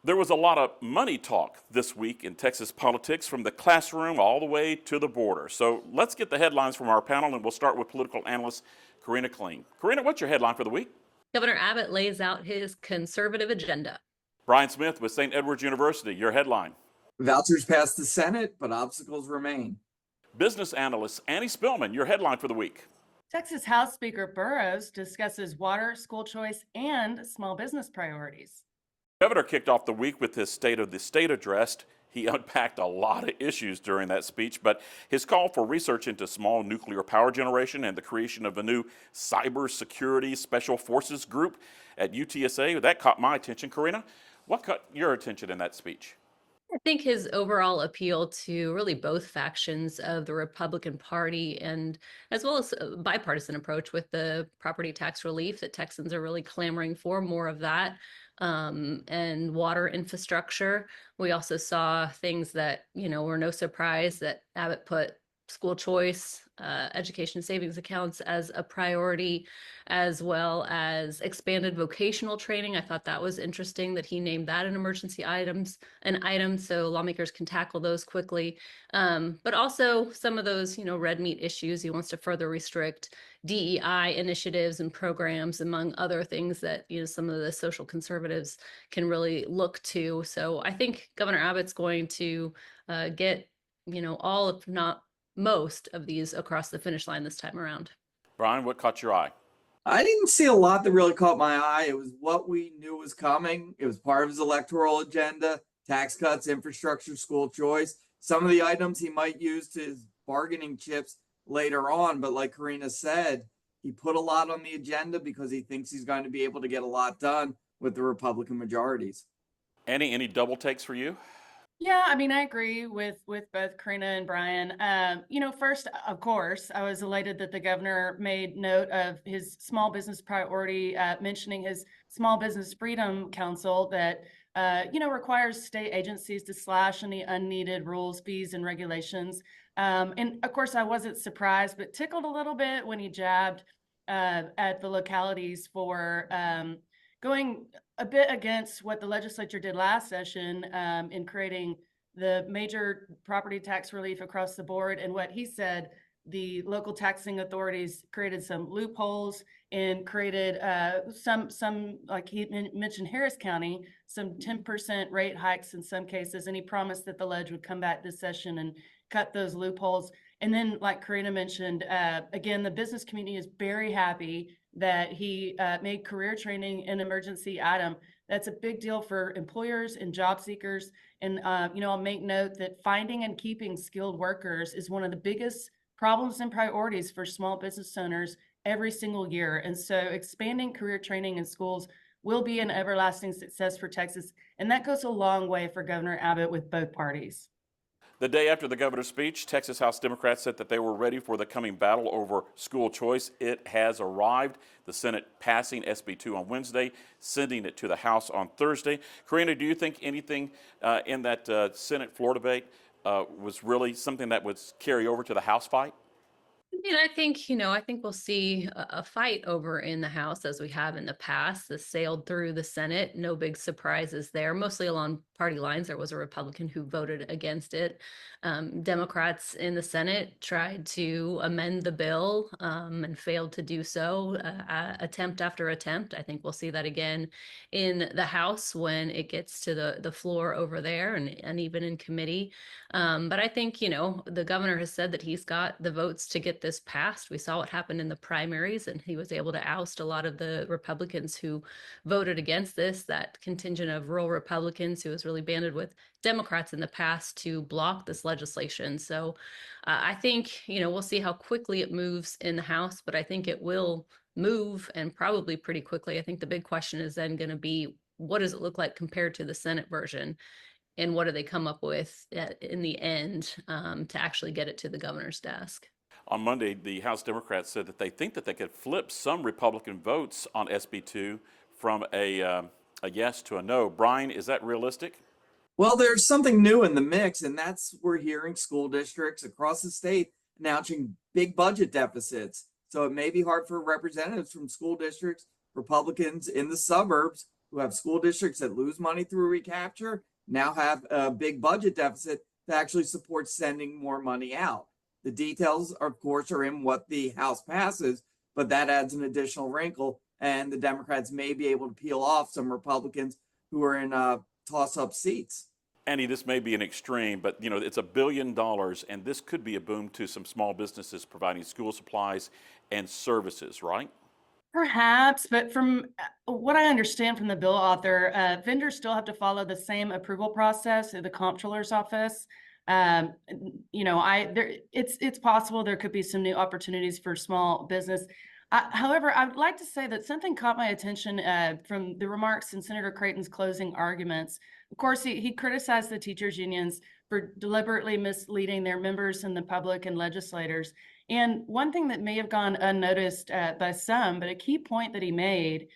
There was a lot of money talk this week in Texas politics from the classroom all the way to the border. So let's get the headlines from our panel, and we'll start with political analyst Karina Kling. Karina, what's your headline for the week? Governor Abbott lays out his conservative agenda. Brian Smith with St. Edward's University, your headline. Vouchers pass the Senate, but obstacles remain. Business analyst Annie Spillman, your headline for the week. Texas House Speaker Burrows discusses water, school choice, and small business priorities. Governor kicked off the week with his State of the State address. He unpacked a lot of issues during that speech, but his call for research into small nuclear power generation and the creation of a new cybersecurity special forces group at UTSA, that caught my attention. Karina, what caught your attention in that speech? I think his overall appeal to really both factions of the Republican Party, and as well as a bipartisan approach with the property tax relief that Texans are really clamoring for, more of that, and water infrastructure. We also saw things that, were no surprise that Abbott put school choice, education savings accounts as a priority, as well as expanded vocational training. I thought that was interesting that he named that an emergency an item, so lawmakers can tackle those quickly. But also some of those, red meat issues. He wants to further restrict DEI initiatives and programs, among other things that, some of the social conservatives can really look to. So I think Governor Abbott's going to get, all, if not most of these across the finish line this time around. Brian, what caught your eye? I didn't see a lot that really caught my eye. It was what we knew was coming. It was part of his electoral agenda: tax cuts, infrastructure, school choice. Some of the items he might use to his bargaining chips later on. But like Karina said, he put a lot on the agenda because he thinks he's going to be able to get a lot done with the Republican majorities. Annie, any double takes for you? Yeah, I mean, I agree with both Karina and Brian. First, of course, I was elated that the governor made note of his small business priority, mentioning his Small Business Freedom Council that, requires state agencies to slash any unneeded rules, fees, and regulations. And of course, I wasn't surprised, but tickled a little bit when he jabbed at the localities for going a bit against what the legislature did last session in creating the major property tax relief across the board. And what he said, the local taxing authorities created some loopholes and created some, like he mentioned, Harris County, some 10% rate hikes in some cases. And he promised that the ledge would come back this session and cut those loopholes. And then, like Karina mentioned, again, the business community is very happy that he made career training an emergency item. That's a big deal for employers and job seekers. And, I'll make note that finding and keeping skilled workers is one of the biggest problems and priorities for small business owners every single year. And so expanding career training in schools will be an everlasting success for Texas. And that goes a long way for Governor Abbott with both parties. The day after the governor's speech, Texas House Democrats said that they were ready for the coming battle over school choice. It has arrived. The Senate passing SB 2 on Wednesday, sending it to the House on Thursday. Karina, do you think anything in that Senate floor debate was really something that would carry over to the House fight? I think we'll see a fight over in the House as we have in the past. This sailed through the Senate. No big surprises there, mostly along party lines. There was a Republican who voted against it. Democrats in the Senate tried to amend the bill and failed to do so, attempt after attempt. I think we'll see that again in the House when it gets to the floor over there and even in committee. But I think, the governor has said that he's got the votes to get this passed. We saw what happened in the primaries, and he was able to oust a lot of the Republicans who voted against this, that contingent of rural Republicans who was really banded with Democrats in the past to block this legislation. So I think, we'll see how quickly it moves in the House, but I think it will move, and probably pretty quickly. I think the big question is then going to be, what does it look like compared to the Senate version? And what do they come up with in the end to actually get it to the governor's desk? On Monday, the House Democrats said that they think that they could flip some Republican votes on SB 2 from a yes to a no. Brian, is that realistic? Well, there's something new in the mix, and that's we're hearing school districts across the state announcing big budget deficits. So it may be hard for representatives from school districts, Republicans in the suburbs, who have school districts that lose money through recapture now have a big budget deficit to actually support sending more money out. The details, of course, are in what the House passes, but that adds an additional wrinkle, and the Democrats may be able to peel off some Republicans who are in toss-up seats. Andy, this may be an extreme, but it's $1 billion, and this could be a boom to some small businesses providing school supplies and services, right? Perhaps, but from what I understand from the bill author, vendors still have to follow the same approval process at the comptroller's office. It's possible there could be some new opportunities for small business. However, I would like to say that something caught my attention from the remarks in Senator Creighton's closing arguments. Of course, he criticized the teachers' unions for deliberately misleading their members and the public and legislators. And one thing that may have gone unnoticed by some, but a key point that he made,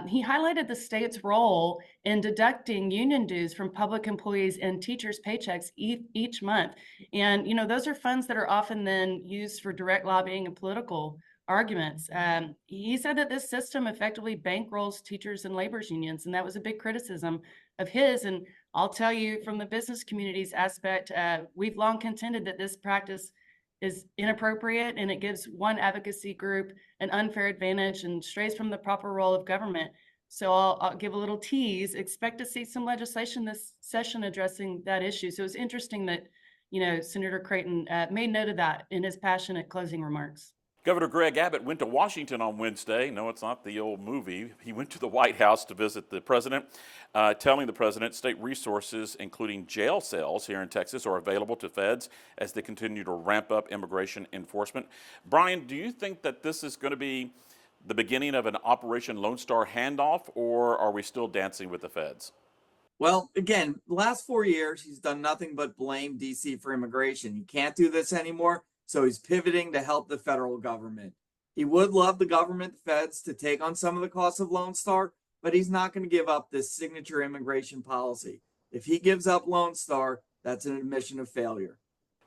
he highlighted the state's role in deducting union dues from public employees and teachers' paychecks each month. And, those are funds that are often then used for direct lobbying and political arguments. He said that this system effectively bankrolls teachers and labor's unions, and that was a big criticism of his. And I'll tell you, from the business community's aspect, we've long contended that this practice is inappropriate, and it gives one advocacy group an unfair advantage and strays from the proper role of government. So I'll give a little tease. Expect to see some legislation this session addressing that issue. So it's interesting that, Senator Creighton made note of that in his passionate closing remarks. Governor Greg Abbott went to Washington on Wednesday. No, it's not the old movie. He went to the White House to visit the president, telling the president state resources, including jail cells here in Texas, are available to feds as they continue to ramp up immigration enforcement. Brian, do you think that this is going to be the beginning of an Operation Lone Star handoff, or are we still dancing with the feds? Well, again, the last 4 years, he's done nothing but blame DC for immigration. He can't do this anymore. So he's pivoting to help the federal government. He would love the government, the feds, to take on some of the costs of Lone Star, but he's not going to give up this signature immigration policy. If he gives up Lone Star, that's an admission of failure.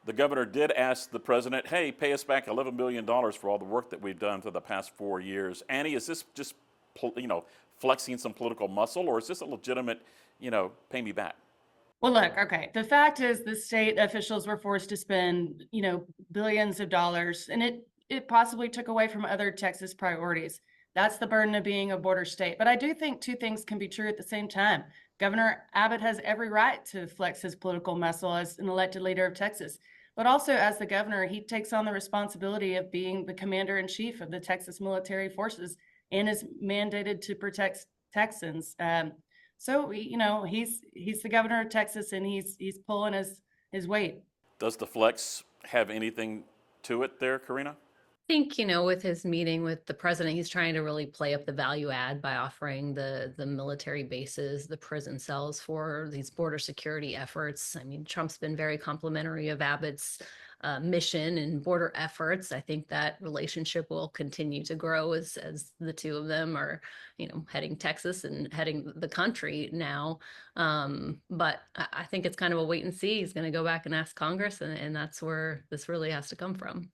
The governor did ask the president, hey, pay us back $11 billion for all the work that we've done for the past 4 years. Annie, is this just, flexing some political muscle, or is this a legitimate, pay me back? Well, look, okay. The fact is the state officials were forced to spend, billions of dollars, and it possibly took away from other Texas priorities. That's the burden of being a border state. But I do think two things can be true at the same time. Governor Abbott has every right to flex his political muscle as an elected leader of Texas. But also, as the governor, he takes on the responsibility of being the commander in chief of the Texas military forces and is mandated to protect Texans. So, he's the governor of Texas, and he's pulling his weight. Does the flex have anything to it there, Karina? I think, with his meeting with the president, he's trying to really play up the value add by offering the military bases, the prison cells for these border security efforts. I mean, Trump's been very complimentary of Abbott's mission and border efforts. I think that relationship will continue to grow as the two of them are, heading Texas and heading the country now. But I think it's kind of a wait and see. He's going to go back and ask Congress, and that's where this really has to come from.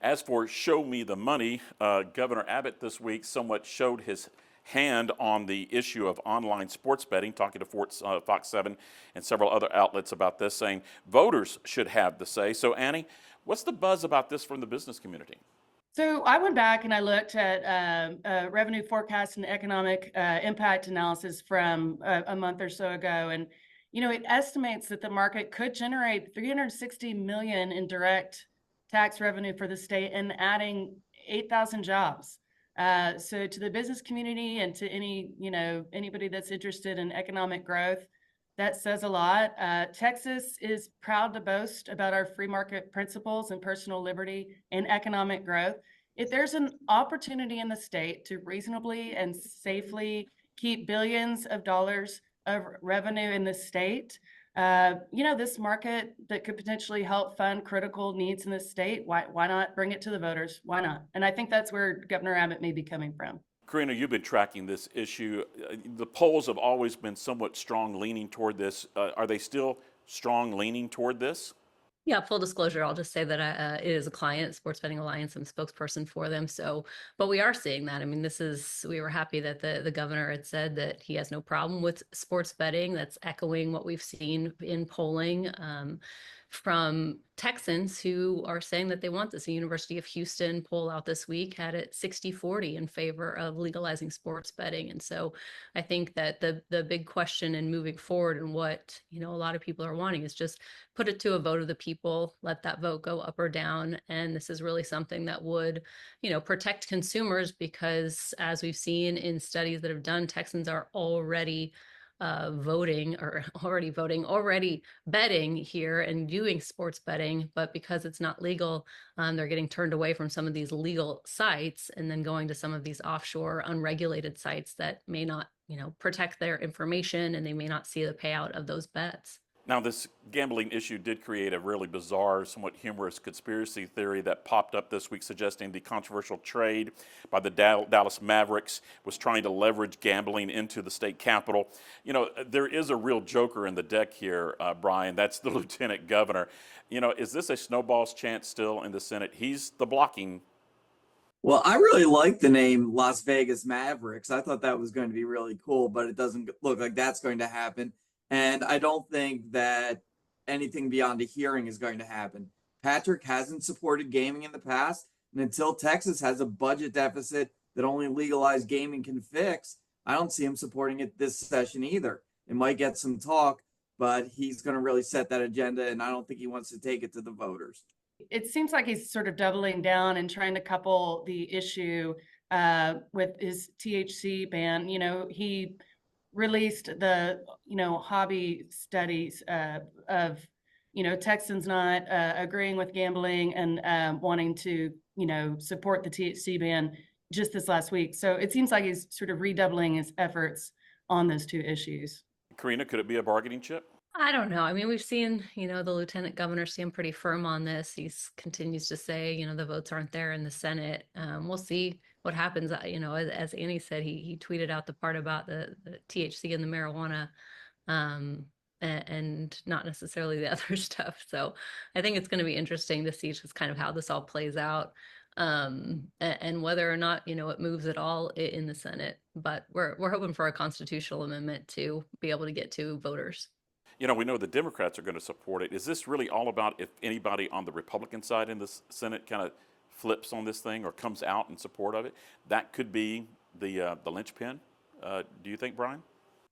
As for show me the money, Governor Abbott this week somewhat showed his hand on the issue of online sports betting, talking to Fox 7 and several other outlets about this, saying voters should have the say. So, Annie, what's the buzz about this from the business community? So I went back and I looked at revenue forecast and economic impact analysis from a month or so ago. And, it estimates that the market could generate $360 million in direct tax revenue for the state and adding 8,000 jobs. So to the business community and to anybody that's interested in economic growth, that says a lot. Texas is proud to boast about our free market principles and personal liberty and economic growth. If there's an opportunity in the state to reasonably and safely keep billions of dollars of revenue in the state, this market that could potentially help fund critical needs in the state, why not bring it to the voters? Why not? And I think that's where Governor Abbott may be coming from. Karina, you've been tracking this issue. The polls have always been somewhat strong leaning toward this. Are they still strong leaning toward this? Yeah, full disclosure, I'll just say that it is a client, Sports Betting Alliance. I'm a spokesperson for them. So, but we are seeing that. I mean, we were happy that the governor had said that he has no problem with sports betting. That's echoing what we've seen in polling from Texans who are saying that they want this. The University of Houston poll out this week had it 60-40 in favor of legalizing sports betting. And so I think that the big question in moving forward and what, a lot of people are wanting is just put it to a vote of the people, let that vote go up or down. And this is really something that would, protect consumers, because as we've seen in studies that have done, Texans are already already betting here and doing sports betting, but because it's not legal, they're getting turned away from some of these legal sites and then going to some of these offshore unregulated sites that may not, protect their information, and they may not see the payout of those bets. Now, this gambling issue did create a really bizarre, somewhat humorous conspiracy theory that popped up this week, suggesting the controversial trade by the Dallas Mavericks was trying to leverage gambling into the state capitol. There is a real joker in the deck here, Brian. That's the lieutenant governor. Is this a snowball's chance still in the Senate? He's the blocking. Well, I really like the name Las Vegas Mavericks. I thought that was going to be really cool, but it doesn't look like that's going to happen. And I don't think that anything beyond a hearing is going to happen. Patrick hasn't supported gaming in the past. And until Texas has a budget deficit that only legalized gaming can fix, I don't see him supporting it this session either. It might get some talk, but he's going to really set that agenda. And I don't think he wants to take it to the voters. It seems like he's sort of doubling down and trying to couple the issue with his THC ban. He released the hobby studies of Texans not agreeing with gambling and wanting to support the THC ban just this last week. So it seems like he's sort of redoubling his efforts on those two issues. Karina, could it be a bargaining chip? I don't know. I mean, we've seen, the lieutenant governor seem pretty firm on this. He continues to say, the votes aren't there in the Senate. We'll see what happens. As Annie said, he tweeted out the part about the THC and the marijuana, and not necessarily the other stuff. So I think it's going to be interesting to see just kind of how this all plays out, and whether or not, it moves at all in the Senate. But we're hoping for a constitutional amendment to be able to get to voters. We know the Democrats are going to support it. Is this really all about if anybody on the Republican side in the Senate kind of flips on this thing or comes out in support of it? That could be the linchpin. Do you think, Brian?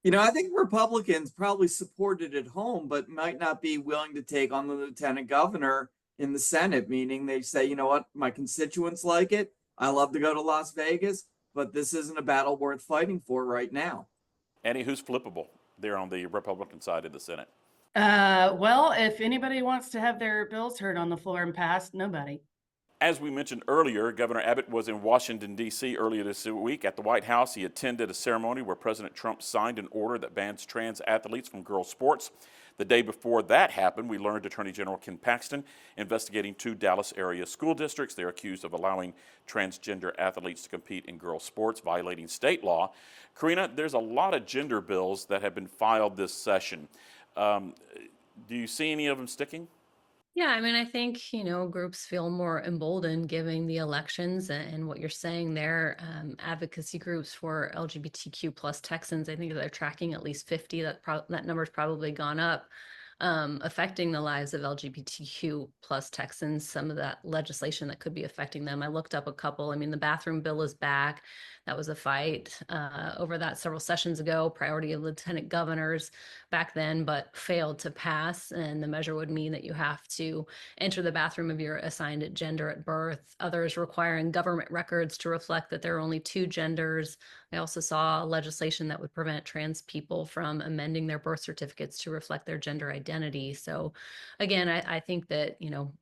I think Republicans probably support it at home, but might not be willing to take on the lieutenant governor in the Senate, meaning they say, you know what, my constituents like it. I love to go to Las Vegas, but this isn't a battle worth fighting for right now. Annie, who's flippable there on the Republican side of the Senate? Well, if anybody wants to have their bills heard on the floor and passed, nobody. As we mentioned earlier, Governor Abbott was in Washington, D.C. earlier this week. At the White House, he attended a ceremony where President Trump signed an order that bans trans athletes from girls' sports. The day before that happened, we learned Attorney General Ken Paxton investigating 2 Dallas area school districts. They're accused of allowing transgender athletes to compete in girls' sports, violating state law. Karina, there's a lot of gender bills that have been filed this session. Do you see any of them sticking? Yeah, I mean, I think, groups feel more emboldened given the elections and what you're saying there. Advocacy groups for LGBTQ plus Texans, I think they're tracking at least 50. That number's probably gone up, affecting the lives of LGBTQ plus Texans, some of that legislation that could be affecting them. I looked up a couple. I mean, the bathroom bill is back. That was a fight over that several sessions ago, priority of lieutenant governors back then, but failed to pass. And the measure would mean that you have to enter the bathroom of your assigned gender at birth. Others requiring government records to reflect that there are only 2 genders. I also saw legislation that would prevent trans people from amending their birth certificates to reflect their gender identity. So again, I think that,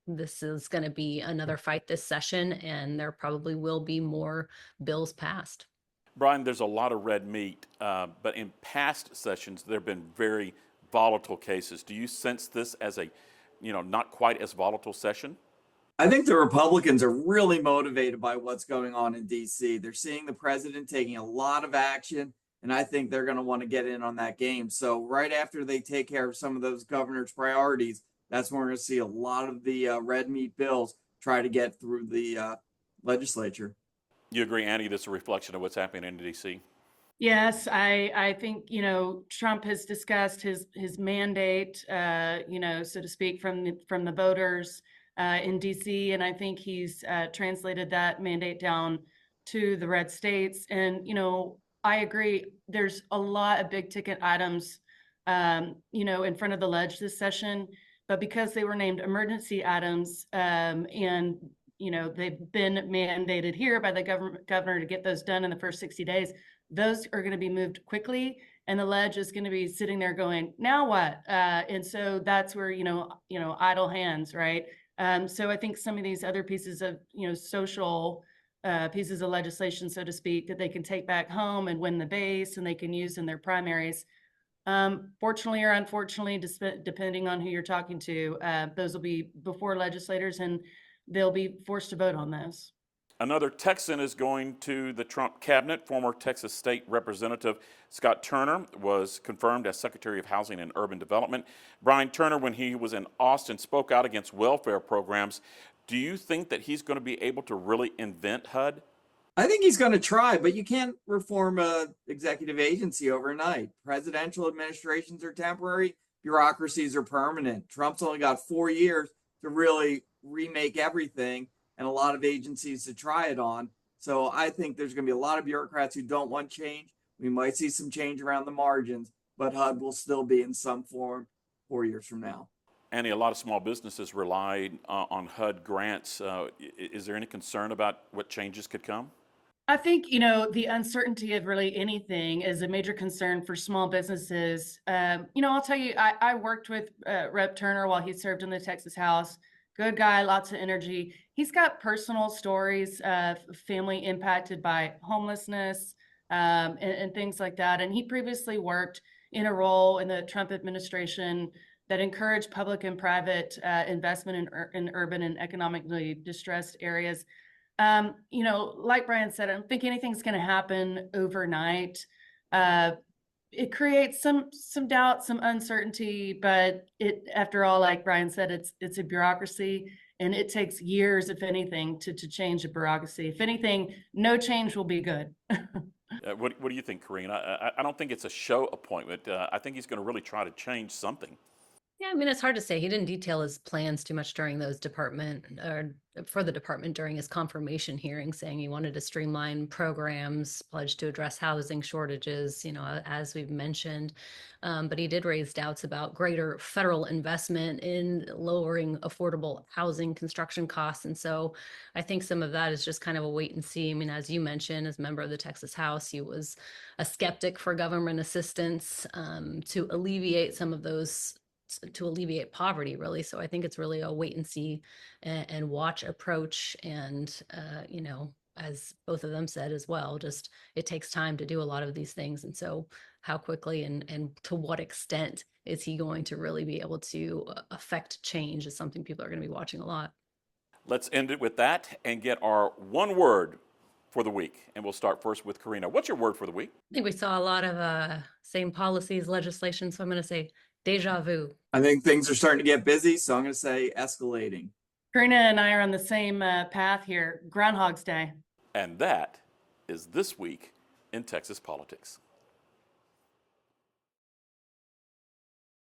this is going to be another fight this session, and there probably will be more bills passed. Brian, there's a lot of red meat, but in past sessions, there have been very volatile cases. Do you sense this as a, not quite as volatile session? I think the Republicans are really motivated by what's going on in D.C. They're seeing the president taking a lot of action, and I think they're going to want to get in on that game. So right after they take care of some of those governor's priorities, that's when we're going to see a lot of the red meat bills try to get through the legislature. You agree, Annie, this is a reflection of what's happening in D.C.? Yes, I think, Trump has discussed his mandate, so to speak, from the voters in DC, and I think he's translated that mandate down to the red states. And I agree. There's a lot of big ticket items, in front of the ledge this session, but because they were named emergency items, and they've been mandated here by the governor to get those done in the first 60 days. Those are going to be moved quickly, and the ledge is going to be sitting there going, now what? And so that's where, idle hands, right? So I think some of these other pieces of, social pieces of legislation, so to speak, that they can take back home and win the base and they can use in their primaries. Fortunately or unfortunately, depending on who you're talking to, those will be before legislators and they'll be forced to vote on those. Another Texan is going to the Trump cabinet. Former Texas State Representative Scott Turner was confirmed as Secretary of Housing and Urban Development. Brian Turner, when he was in Austin, spoke out against welfare programs. Do you think that he's going to be able to really invent HUD? I think he's going to try, but you can't reform a executive agency overnight. Presidential administrations are temporary, bureaucracies are permanent. Trump's only got 4 years to really remake everything, and a lot of agencies to try it on. So I think there's going to be a lot of bureaucrats who don't want change. We might see some change around the margins, but HUD will still be in some form 4 years from now. Annie, a lot of small businesses rely on HUD grants. Is there any concern about what changes could come? I think, the uncertainty of really anything is a major concern for small businesses. I'll tell you, I worked with Rep. Turner while he served in the Texas House. Good guy, lots of energy. He's got personal stories of family impacted by homelessness and things like that. And he previously worked in a role in the Trump administration that encouraged public and private investment in urban and economically distressed areas. Like Brian said, I don't think anything's going to happen overnight. It creates some doubt, some uncertainty, but after all, like Brian said, it's a bureaucracy, and it takes years, if anything, to change a bureaucracy. If anything, no change will be good. What do you think, Corinne? I don't think it's a show appointment. I think he's going to really try to change something. Yeah, I mean, it's hard to say. He didn't detail his plans too much during those for the department during his confirmation hearing, saying he wanted to streamline programs, pledged to address housing shortages, as we've mentioned. But he did raise doubts about greater federal investment in lowering affordable housing construction costs. And so I think some of that is just kind of a wait and see. I mean, as you mentioned, as a member of the Texas House, he was a skeptic for government assistance to alleviate some of those, to alleviate poverty, really. So I think it's really a wait and see and watch approach. And, as both of them said as well, just it takes time to do a lot of these things. And so how quickly and to what extent is he going to really be able to affect change is something people are going to be watching a lot. Let's end it with that and get our one word for the week. And we'll start first with Karina. What's your word for the week? I think we saw a lot of same policies, legislation. So I'm going to say deja vu. I think things are starting to get busy, so I'm going to say escalating. Karina and I are on the same path here. Groundhog's Day. And that is This Week in Texas Politics.